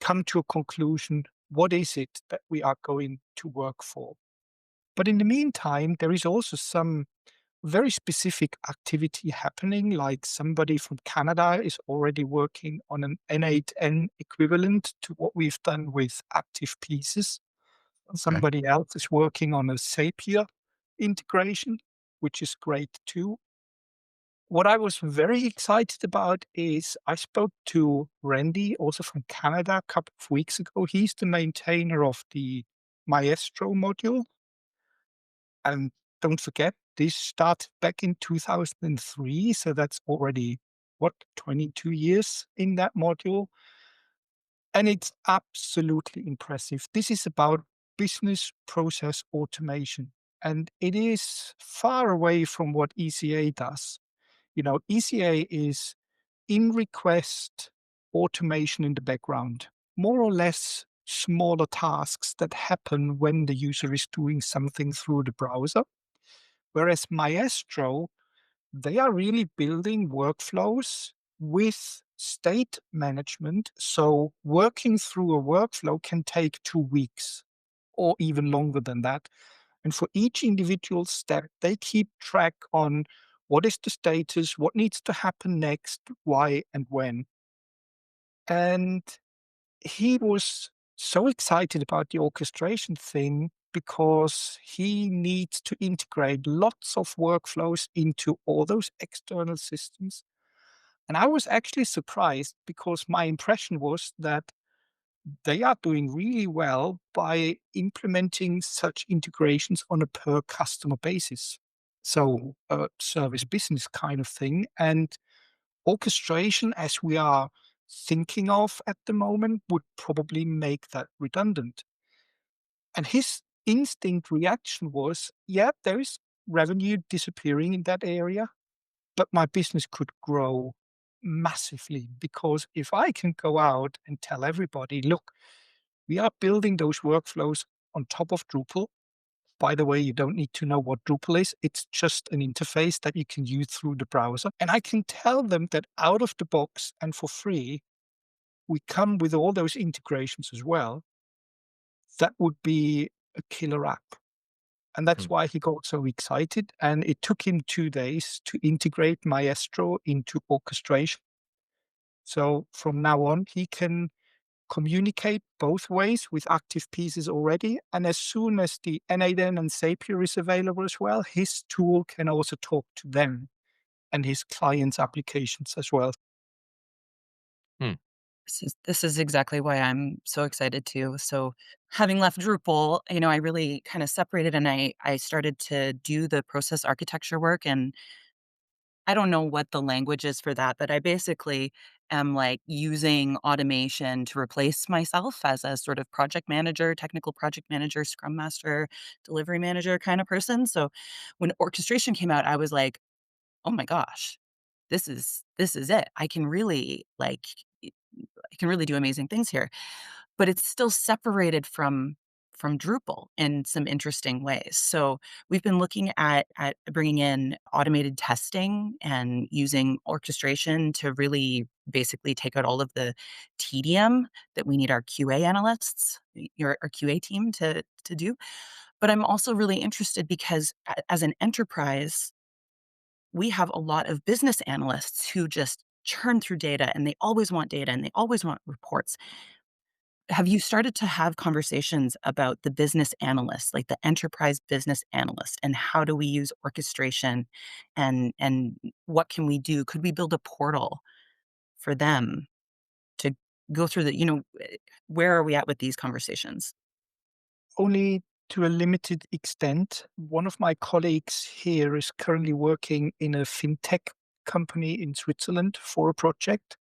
come to a conclusion. What is it that we are going to work for? But in the meantime, there is also some very specific activity happening, like somebody from Canada is already working on an N8N equivalent to what we've done with active pieces. Okay. Somebody else is working on a Zapier integration, which is great too. What I was very excited about is I spoke to Randy, also from Canada, a couple of weeks ago. He's the maintainer of the Maestro module. And don't forget, this started back in 2003. So that's already, 22 years in that module. And it's absolutely impressive. This is about business process automation. And it is far away from what ECA does. ECA is in request automation in the background, more or less smaller tasks that happen when the user is doing something through the browser. Whereas Maestro, they are really building workflows with state management. So working through a workflow can take 2 weeks or even longer than that. And for each individual step, they keep track on what is the status, what needs to happen next, why, and when. And he was so excited about the orchestration thing because he needs to integrate lots of workflows into all those external systems. And I was actually surprised because my impression was that they are doing really well by implementing such integrations on a per customer basis. So a service business kind of thing. And orchestration, as we are thinking of at the moment, would probably make that redundant. And his instinct reaction was, yeah, there is revenue disappearing in that area, but my business could grow massively because if I can go out and tell everybody, look, we are building those workflows on top of Drupal. By the way, you don't need to know what Drupal is. It's just an interface that you can use through the browser. And I can tell them that out of the box and for free, we come with all those integrations as well. That would be a killer app. And that's Hmm. why he got so excited. And it took him 2 days to integrate Maestro into orchestration. So from now on, he can communicate both ways with active pieces already. And as soon as the N8N and Zapier is available as well, his tool can also talk to them and his clients' applications as well. Hmm. This is exactly why I'm so excited too. So, having left Drupal, I really kind of separated and I started to do the process architecture work. And I don't know what the language is for that, but I basically am like using automation to replace myself as a sort of project manager, technical project manager, scrum master, delivery manager kind of person. So when orchestration came out, I was like, "Oh my gosh, this is it. I can really do amazing things here." But it's still separated from Drupal in some interesting ways. So we've been looking at bringing in automated testing and using orchestration to really basically take out all of the tedium that we need our QA analysts, our QA team to do. But I'm also really interested because as an enterprise, we have a lot of business analysts who just churn through data and they always want data and they always want reports. Have you started to have conversations about the business analyst, like the enterprise business analyst, and how do we use orchestration and what can we do? Could we build a portal for them to go through where are we at with these conversations? Only to a limited extent. One of my colleagues here is currently working in a fintech company in Switzerland for a project.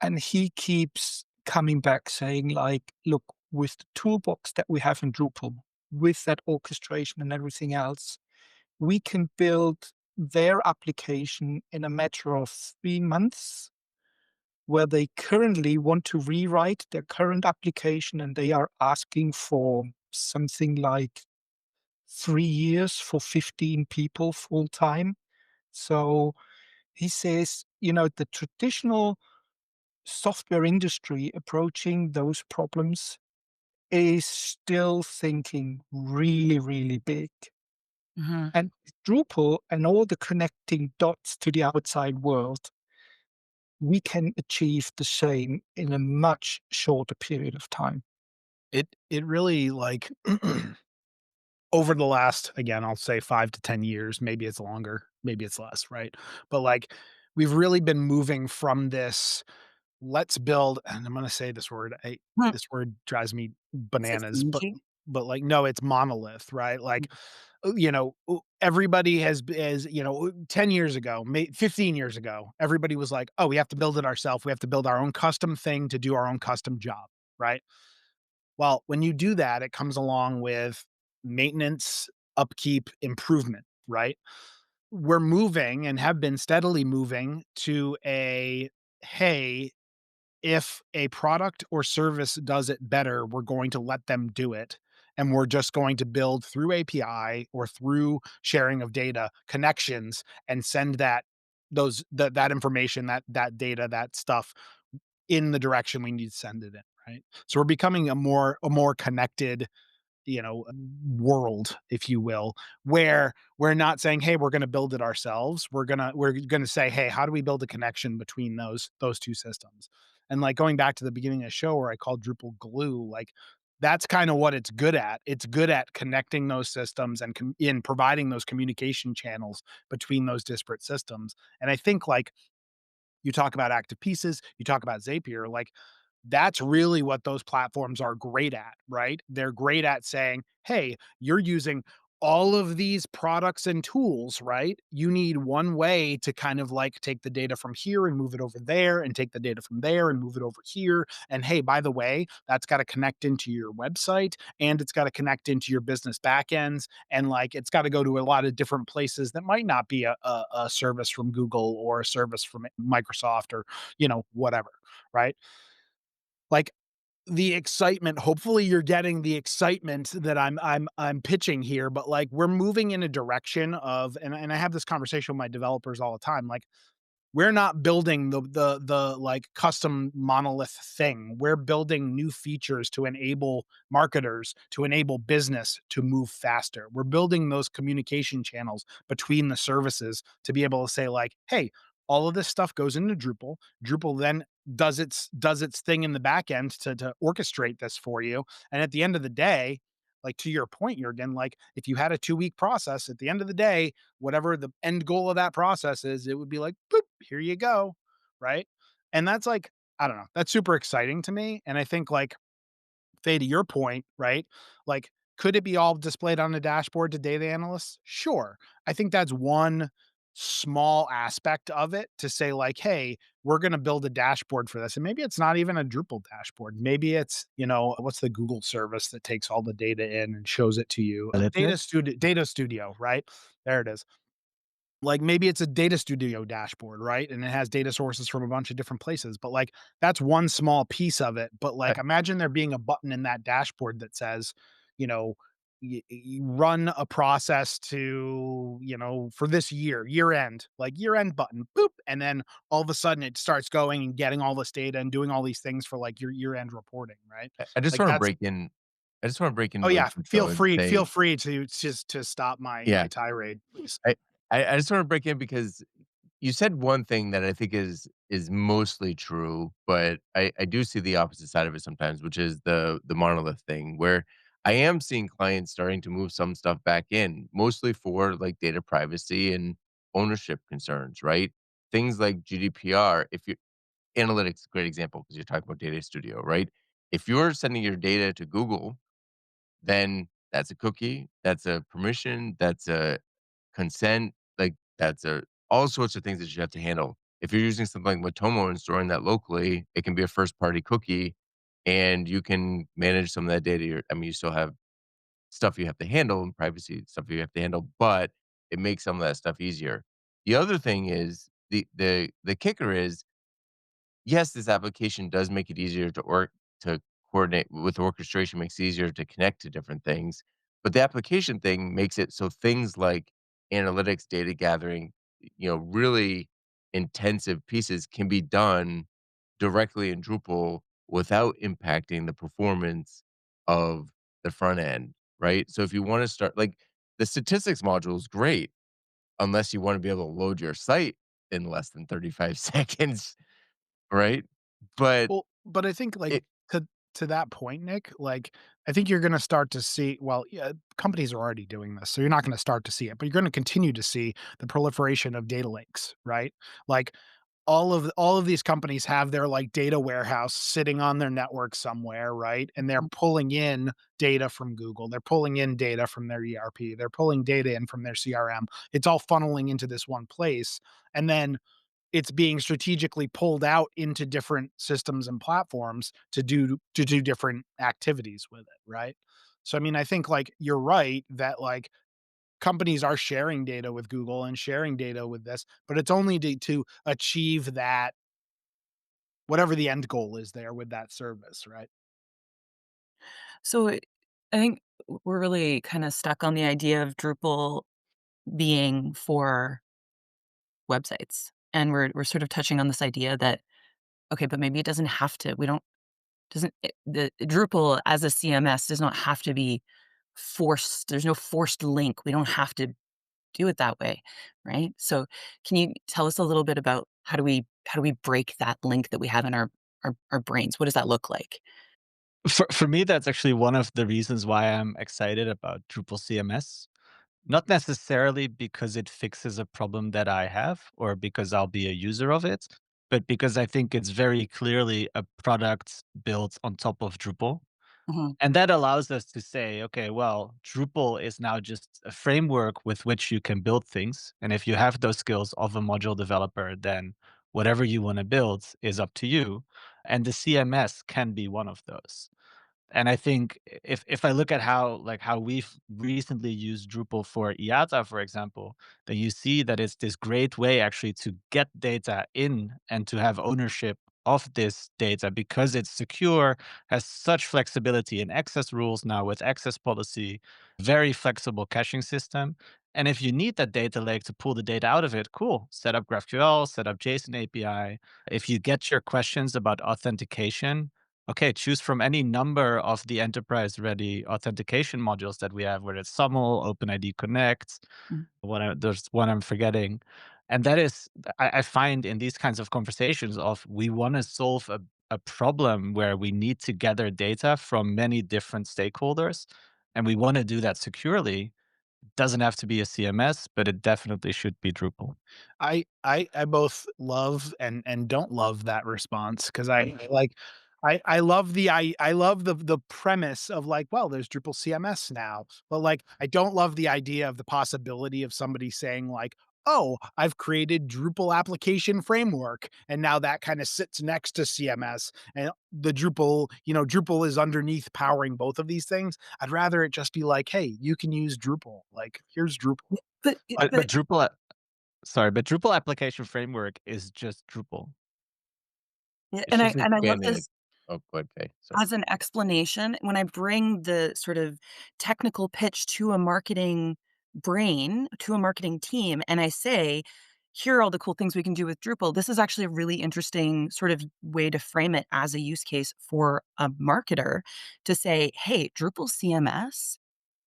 And he keeps coming back saying, like, look, with the toolbox that we have in Drupal, with that orchestration and everything else, we can build their application in a matter of 3 months, where they currently want to rewrite their current application and they are asking for something like 3 years for 15 people full time. So he says, the traditional software industry approaching those problems is still thinking really, really big. Mhm. And Drupal and all the connecting dots to the outside world, we can achieve the same in a much shorter period of time. It really, like, over the last, again, I'll say 5 to 10 years, maybe it's longer, maybe it's less, right? But, like, we've really been moving from this, "Let's build," and I'm gonna say this word, Hmm. this word drives me bananas, Systems. like, no, it's monolith, right? Like, everybody has, 10 years ago, 15 years ago, everybody was like, "Oh, we have to build it ourselves. We have to build our own custom thing to do our own custom job," right? Well, when you do that, it comes along with maintenance, upkeep, improvement, right? We're moving and have been steadily moving to hey, if a product or service does it better, we're going to let them do it. And we're just going to build through API or through sharing of data connections and send that information, that data, that stuff in the direction we need to send it in, right? So we're becoming a more connected, world, if you will, where we're not saying, "Hey, we're gonna build it ourselves." We're gonna say, "Hey, how do we build a connection between those 2 systems?" And, like, going back to the beginning of the show where I called Drupal glue, like, that's kinda what it's good at. It's good at connecting those systems and in providing those communication channels between those disparate systems. And I think, like, you talk about active pieces, you talk about Zapier, like, that's really what those platforms are great at, right? They're great at saying, "Hey, you're using all of these products and tools, right? You need one way to kind of like take the data from here and move it over there and take the data from there and move it over here. And hey, by the way, that's got to connect into your website and it's got to connect into your business backends. And like it's got to go to a lot of different places that might not be a service from Google or a service from Microsoft or, whatever, right? Like the excitement, hopefully you're getting the excitement that I'm pitching here, but, like, we're moving in a direction of and I have this conversation with my developers all the time, like, we're not building the like custom monolith thing. We're building new features to enable marketers, to enable business to move faster. We're building those communication channels between the services to be able to say like, hey, all of this stuff goes into Drupal. Drupal then does its thing in the back end to orchestrate this for you. And at the end of the day, like to your point, Jurgen, like if you had a 2 week process, at the end of the day, whatever the end goal of that process is, it would be like, boop, here you go. Right. And that's like, I don't know, that's super exciting to me. And I think like Faye, to your point, right? Like, could it be all displayed on the dashboard to data analysts? Sure. I think that's one small aspect of it to say, like, hey, we're going to build a dashboard for this. And maybe it's not even a Drupal dashboard. Maybe it's, what's the Google service that takes all the data in and shows it to you? Analytics? Data Studio, right? There it is. Like maybe it's a data studio dashboard, right? And it has data sources from a bunch of different places, but like that's one small piece of it. But I, like imagine there being a button in that dashboard that says, you know, run a process to, for this year end, like year end button, boop. And then all of a sudden it starts going and getting all this data and doing all these things for like your year end reporting, right? I just Like want to that's, break in. I just want to break in oh really yeah, quick feel though and free, feel say, free to just to stop my yeah, tirade, please. I, I just want to break in because you said one thing that I think is mostly true, but I do see the opposite side of it sometimes, which is the monolith thing where I am seeing clients starting to move some stuff back in, mostly for like data privacy and ownership concerns, right? Things like GDPR. If you analytics, is a great example because you're talking about data studio, right? If you're sending your data to Google, then that's a cookie, that's a permission, that's a consent, like that's a all sorts of things that you have to handle. If you're using something like Matomo and storing that locally, it can be a first party cookie and you can manage some of that data. I mean, you still have stuff you have to handle and privacy stuff you have to handle, but it makes some of that stuff easier. The other thing is the kicker is yes, this application does make it easier to coordinate with orchestration, makes it easier to connect to different things. But the application thing makes it so things like analytics, data gathering, really intensive pieces can be done directly in Drupal without impacting the performance of the front end, right? So if you want to start like the statistics module is great unless you want to be able to load your site in less than 35 seconds, right? But Well, but I think, like, it to that point, Nick, like, I think you're gonna start to see well, yeah, companies are already doing this, so you're not gonna start to see it, but you're gonna continue to see the proliferation of data lakes, right? Like, all of these companies have their, like, data warehouse sitting on their network somewhere, right? And they're pulling in data from Google, they're pulling in data from their ERP, they're pulling data in from their CRM. It's all funneling into this one place, and then it's being strategically pulled out into different systems and platforms to do different activities with it, right? So I mean, I think like you're right that like companies are sharing data with Google and sharing data with this, but it's only to achieve that whatever the end goal is there with that service, right? So I think we're really kind of stuck on the idea of Drupal being for websites. And we're sort of touching on this idea that, okay, but maybe it doesn't have to. We don't doesn't it, the Drupal as a CMS does not have to be forced. There's no forced link. We don't have to do it that way, right? So can you tell us a little bit about how do we break that link that we have in our brains? What does that look like? For me, that's actually one of the reasons why I'm excited about Drupal CMS. Not necessarily because it fixes a problem that I have or because I'll be a user of it, but because I think it's very clearly a product built on top of Drupal. Mhm. And that allows us to say, okay, well, Drupal is now just a framework with which you can build things. And if you have those skills of a module developer, then whatever you want to build is up to you. And the CMS can be one of those. And I think if I look at how we've recently used Drupal for IATA, for example, then you see that it's this great way actually to get data in and to have ownership of this data, because it's secure, has such flexibility in access rules now with access policy, very flexible caching system. And if you need that data lake to pull the data out of it, cool. Set up GraphQL, set up JSON API. If you get your questions about authentication, okay, choose from any number of the enterprise ready authentication modules that we have, whether it's SAML, OpenID Connect, Mm. there's one I'm forgetting. And that is, I find in these kinds of conversations of we want to solve a problem where we need to gather data from many different stakeholders, and we want to do that securely. Doesn't have to be a CMS, but it definitely should be Drupal. I both love and don't love that response because I love I love the premise of like, well, there's Drupal CMS now, but like I don't love the idea of the possibility of somebody saying like, oh, I've created Drupal application framework, and now that kind of sits next to CMS, and the Drupal, Drupal is underneath powering both of these things. I'd rather it just be like, hey, you can use Drupal. Like, here's Drupal. But But Drupal, sorry, but Drupal application framework is just Drupal. yeah, It's and just I love expanding it. this Oh, go ahead, Faye. Sorry. as an explanation. When I bring the sort of technical pitch to a marketing brain, to a marketing team, and I say, here are all the cool things we can do with Drupal. This is actually a really interesting sort of way to frame it as a use case for a marketer to say, hey, Drupal CMS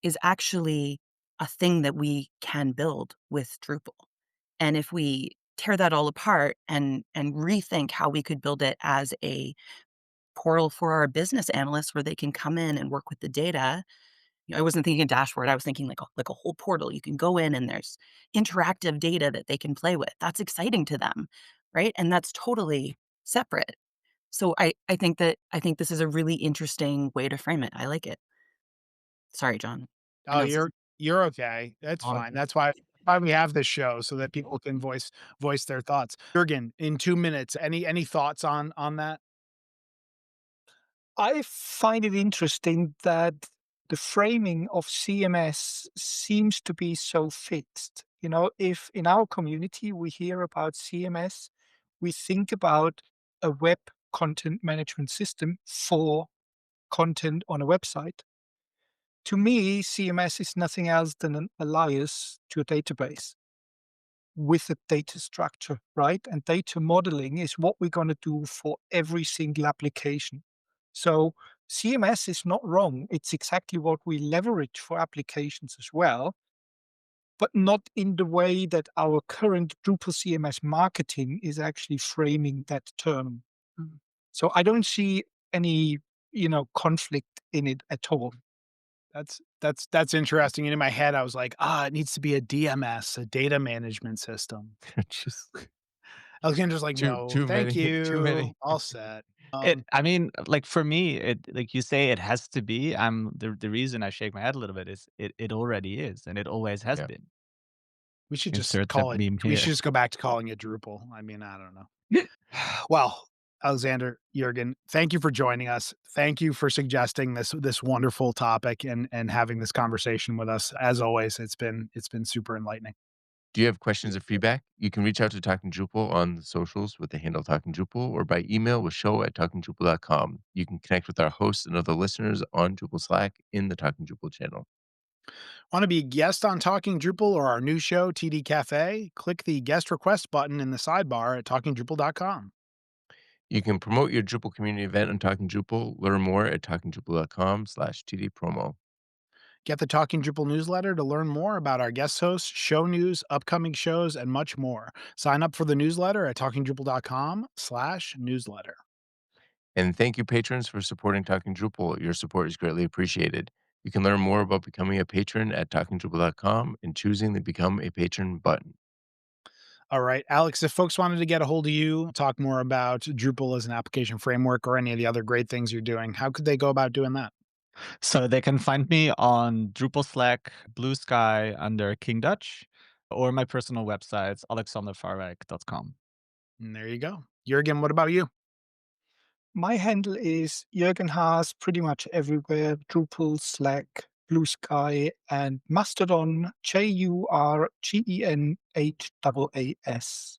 is actually a thing that we can build with Drupal. And if we tear that all apart and rethink how we could build it as a portal for our business analysts where they can come in and work with the data. I wasn't thinking a dashboard. I was thinking like a whole portal. You can go in and there's interactive data that they can play with. That's exciting to them, right? And that's totally separate. So I think this is a really interesting way to frame it. I like it. Sorry, John. I Oh, know this is you're okay. That's On fine. That's why we have this show so that people can voice their thoughts. Jurgen, in 2 minutes, any thoughts on that? I find it interesting that the framing of CMS seems to be so fixed. If in our community we hear about CMS, we think about a web content management system for content on a website. To me, CMS is nothing else than an alias to a database with a data structure, right? And data modeling is what we're going to do for every single application. So CMS is not wrong. It's exactly what we leverage for applications as well, but not in the way that our current Drupal CMS marketing is actually framing that term. Mm. So I don't see any, conflict in it at all. That's interesting. And in my head, I was like, it needs to be a DMS, a data management system. Just Alexander's like, no, too thank many, too you. many. All set. I mean, like for me, it like you say, it has to be. The reason I shake my head a little bit is it already is, and it always has Yeah. been. We should just Insert that call it. meme We should here. just go back to calling it Drupal. I mean, I don't know. Well, Alexander, Jurgen, thank you for joining us. Thank you for suggesting this wonderful topic and having this conversation with us. As always, it's been super enlightening. Do you have questions or feedback? You can reach out to Talking Drupal on the socials with the handle Talking Drupal or by email with show@talkingdrupal.com. You can connect with our hosts and other listeners on Drupal Slack in the Talking Drupal channel. Want to be a guest on Talking Drupal or our new show, TD Cafe? Click the guest request button in the sidebar at talkingdrupal.com. You can promote your Drupal community event on Talking Drupal. Learn more at talkingdrupal.com/TD promo. Get the Talking Drupal newsletter to learn more about our guest hosts, show news, upcoming shows, and much more. Sign up for the newsletter at talkingdrupal.com/newsletter. And thank you, patrons, for supporting Talking Drupal. Your support is greatly appreciated. You can learn more about becoming a patron at talkingdrupal.com and choosing the Become a Patron button. All right, Alex, if folks wanted to get a hold of you, talk more about Drupal as an application framework or any of the other great things you're doing, how could they go about doing that? So they can find me on Drupal Slack, Blue Sky under King Dutch, or my personal website, alexandervarwijk.com. And there you go. Jurgen, what about you? My handle is Jürgen Haas pretty much everywhere: Drupal, Slack, Blue Sky, and Mastodon, JURGENHAAS.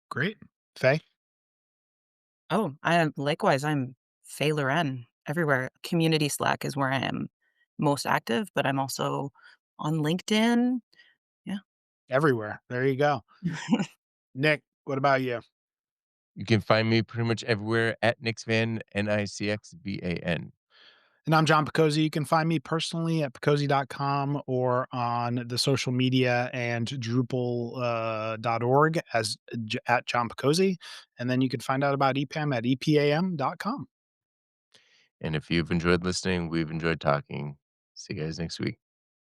Great. Faye? Oh, I likewise, I'm Fay Loren everywhere. Community Slack is where I am most active, but I'm also on LinkedIn. Yeah. Everywhere. There you go. Nick, what about you? You can find me pretty much everywhere at Nixvan, Nicxvan. And I'm John Picozzi. You can find me personally at picozzi.com or on the social media and Drupal .org as at John Picozzi. And then you can find out about EPAM at epam.com. And if you've enjoyed listening, we've enjoyed talking. See you guys next week.